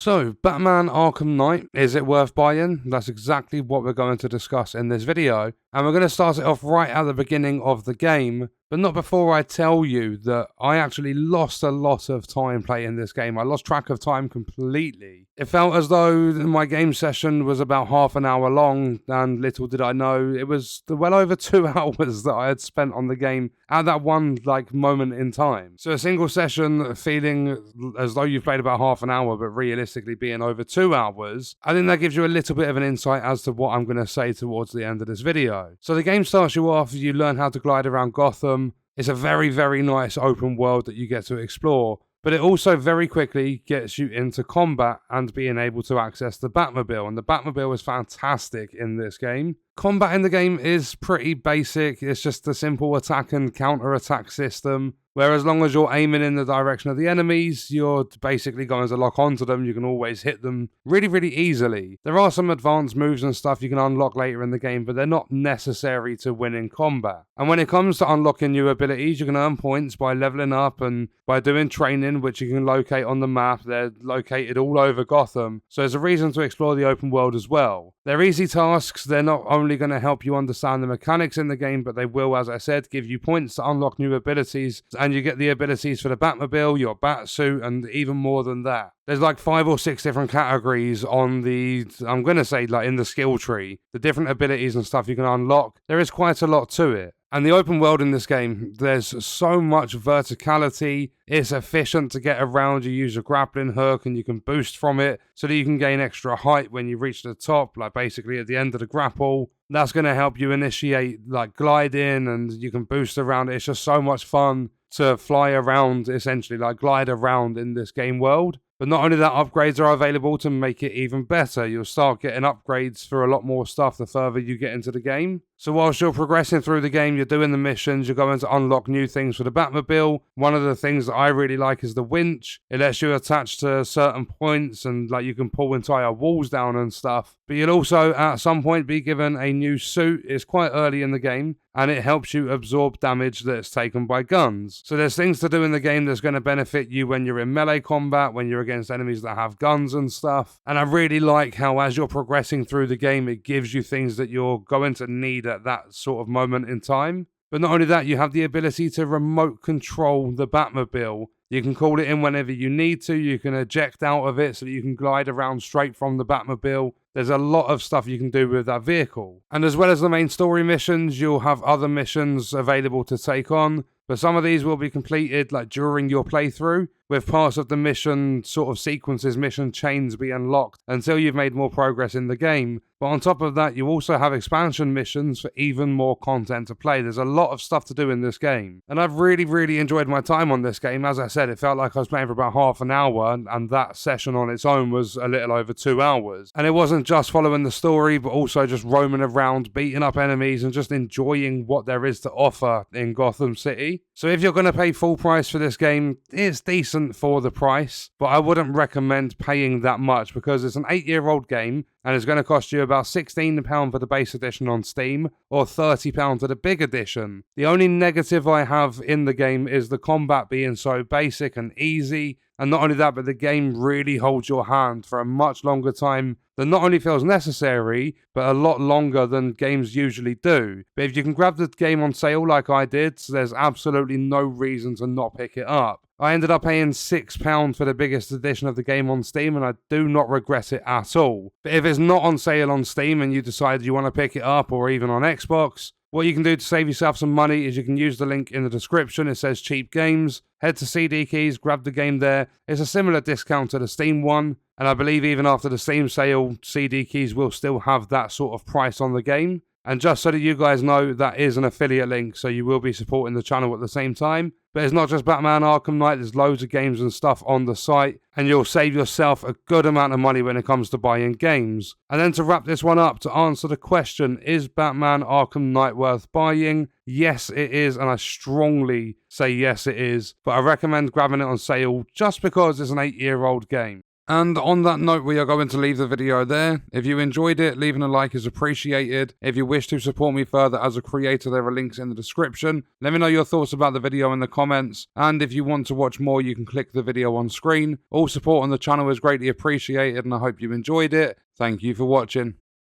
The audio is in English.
So, Batman Arkham Knight, is it worth buying? That's exactly what we're going to discuss in this video. And we're going to start it off right at the beginning of the game, but not before I tell you that I actually lost a lot of time playing this game. I lost track of time completely. It felt as though my game session was about half an hour long, and little did I know, it was well over 2 hours that I had spent on the game at that one moment in time. So a single session feeling as though you've played about half an hour, but realistically being over 2 hours, I think that gives you a little bit of an insight as to what I'm going to say towards the end of this video. So the game starts you off, you learn how to glide around Gotham. It's a very, very nice open world that you get to explore, but it also very quickly gets you into combat and being able to access the Batmobile, and the Batmobile is fantastic in this game. Combat in the game is pretty basic. It's just a simple attack and counter-attack system, where as long as you're aiming in the direction of the enemies, you're basically going to lock onto them. You can always hit them really, really easily. There are some advanced moves and stuff you can unlock later in the game, but they're not necessary to win in combat. And when it comes to unlocking new abilities, you can earn points by leveling up and by doing training, which you can locate on the map. They're located all over Gotham, so there's a reason to explore the open world as well. They're easy tasks. They're not only going to help you understand the mechanics in the game, but they will, as I said, give you points to unlock new abilities, and you get the abilities for the Batmobile, your Batsuit, and even more than that. There's like 5 or 6 different categories on the, I'm going to say in the skill tree, the different abilities and stuff you can unlock. There is quite a lot to it. And the open world in this game, there's so much verticality. It's efficient to get around. You use a grappling hook and you can boost from it so that you can gain extra height when you reach the top, basically at the end of the grapple. That's going to help you initiate gliding, and you can boost around. It's just so much fun to fly around, essentially, glide around in this game world. But not only that, upgrades are available to make it even better. You'll start getting upgrades for a lot more stuff the further you get into the game. So whilst you're progressing through the game, you're doing the missions, you're going to unlock new things for the Batmobile. One of the things that I really like is the winch. It lets you attach to certain points, and you can pull entire walls down and stuff. But you'll also at some point be given a new suit. It's quite early in the game, and it helps you absorb damage that's taken by guns. So there's things to do in the game that's going to benefit you when you're in melee combat, when you're against enemies that have guns and stuff. And I really like how as you're progressing through the game, it gives you things that you're going to need at that sort of moment in time. But not only that, you have the ability to remote control the Batmobile. You can call it in whenever you need to. You can eject out of it so that you can glide around straight from the Batmobile. There's a lot of stuff you can do with that vehicle. And as well as the main story missions, you'll have other missions available to take on. But some of these will be completed during your playthrough, with parts of the mission sort of sequences, mission chains be unlocked until you've made more progress in the game. But on top of that, you also have expansion missions for even more content to play. There's a lot of stuff to do in this game. And I've really, really enjoyed my time on this game. As I said, it felt like I was playing for about half an hour, and that session on its own was a little over 2 hours. And it wasn't just following the story, but also just roaming around, beating up enemies, and just enjoying what there is to offer in Gotham City. So if you're going to pay full price for this game, it's decent for the price, but I wouldn't recommend paying that much because it's an 8-year-old game, and it's going to cost you about £16 for the base edition on Steam, or £30 for the big edition. The only negative I have in the game is the combat being so basic and easy, and not only that, but the game really holds your hand for a much longer time than not only feels necessary, but a lot longer than games usually do. But if you can grab the game on sale like I did, there's absolutely no reason to not pick it up. I ended up paying £6 for the biggest edition of the game on Steam, and I do not regret it at all. But if it's not on sale on Steam and you decide you want to pick it up, or even on Xbox, what you can do to save yourself some money is you can use the link in the description. It says cheap games. Head to CD Keys, grab the game there. It's a similar discount to the Steam one, and I believe even after the Steam sale, CD Keys will still have that sort of price on the game. And just so that you guys know, that is an affiliate link, so you will be supporting the channel at the same time. But it's not just Batman Arkham Knight, there's loads of games and stuff on the site, and you'll save yourself a good amount of money when it comes to buying games. And then to wrap this one up, to answer the question, is Batman Arkham Knight worth buying? Yes, it is, and I strongly say yes, it is. But I recommend grabbing it on sale just because it's an 8-year-old game. And on that note, we are going to leave the video there. If you enjoyed it, leaving a like is appreciated. If you wish to support me further as a creator, there are links in the description. Let me know your thoughts about the video in the comments. And if you want to watch more, you can click the video on screen. All support on the channel is greatly appreciated, and I hope you enjoyed it. Thank you for watching.